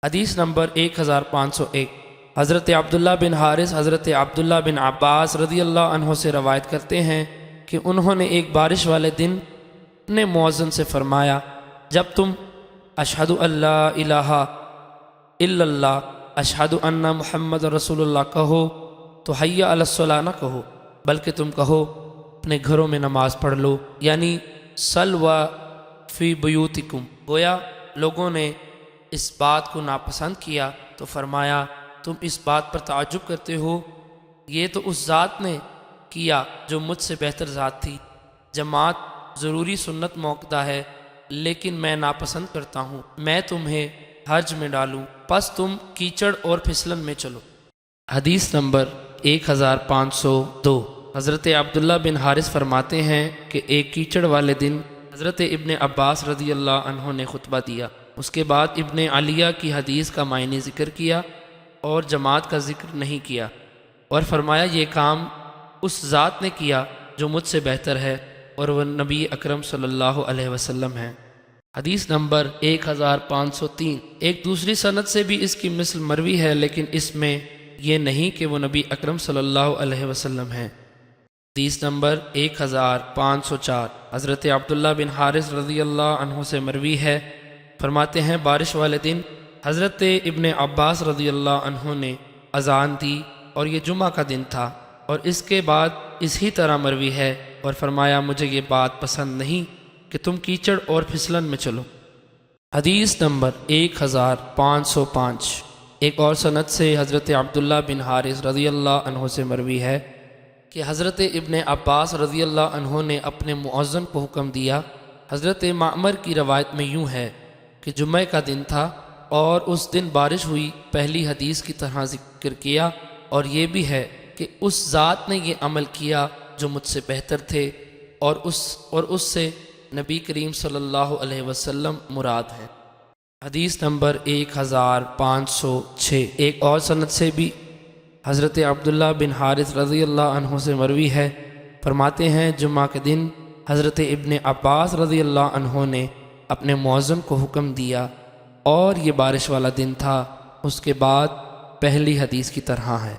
حدیث نمبر 1501 حضرت عبداللہ بن حارث حضرت عبداللہ بن عباس رضی اللہ عنہ سے روایت کرتے ہیں کہ انہوں نے ایک بارش والے دن اپنے مؤذن سے فرمایا، جب تم اشہد اللہ الہ الا اللہ اشہد ان محمد رسول اللہ کہو تو حی علی الصلاۃ نہ کہو، بلکہ تم کہو اپنے گھروں میں نماز پڑھ لو، یعنی صلوا فی بیوتکم۔ گویا لوگوں نے اس بات کو ناپسند کیا تو فرمایا، تم اس بات پر تعجب کرتے ہو، یہ تو اس ذات نے کیا جو مجھ سے بہتر ذات تھی۔ جماعت ضروری سنت موقع ہے، لیکن میں ناپسند کرتا ہوں میں تمہیں حرج میں ڈالوں، پس تم کیچڑ اور پھسلن میں چلو۔ حدیث نمبر 1502 حضرت عبداللہ بن حارث فرماتے ہیں کہ ایک کیچڑ والے دن حضرت ابن عباس رضی اللہ عنہ نے خطبہ دیا، اس کے بعد ابن علیہ کی حدیث کا معنی ذکر کیا اور جماعت کا ذکر نہیں کیا، اور فرمایا یہ کام اس ذات نے کیا جو مجھ سے بہتر ہے اور وہ نبی اکرم صلی اللہ علیہ وسلم ہے۔ حدیث نمبر 1503 ایک دوسری سند سے بھی اس کی مثل مروی ہے، لیکن اس میں یہ نہیں کہ وہ نبی اکرم صلی اللہ علیہ وسلم ہیں۔ حدیث نمبر 1504 حضرت عبداللہ بن حارث رضی اللہ عنہ سے مروی ہے، فرماتے ہیں بارش والے دن حضرت ابن عباس رضی اللہ عنہ نے اذان دی اور یہ جمعہ کا دن تھا، اور اس کے بعد اسی طرح مروی ہے اور فرمایا مجھے یہ بات پسند نہیں کہ تم کیچڑ اور پھسلن میں چلو۔ حدیث نمبر 1505 ایک اور سند سے حضرت عبداللہ بن حارث رضی اللہ عنہ سے مروی ہے کہ حضرت ابن عباس رضی اللہ عنہ نے اپنے مؤذن کو حکم دیا۔ حضرت معمر کی روایت میں یوں ہے کہ جمعہ کا دن تھا اور اس دن بارش ہوئی، پہلی حدیث کی طرح ذکر کیا، اور یہ بھی ہے کہ اس ذات نے یہ عمل کیا جو مجھ سے بہتر تھے، اور اس سے نبی کریم صلی اللہ علیہ وسلم مراد ہے۔ حدیث نمبر 1506 ایک اور سند سے بھی حضرت عبداللہ بن حارث رضی اللہ عنہ سے مروی ہے، فرماتے ہیں جمعہ کے دن حضرت ابن عباس رضی اللہ عنہ نے اپنے مؤذن کو حکم دیا اور یہ بارش والا دن تھا، اس کے بعد پہلی حدیث کی طرح ہے۔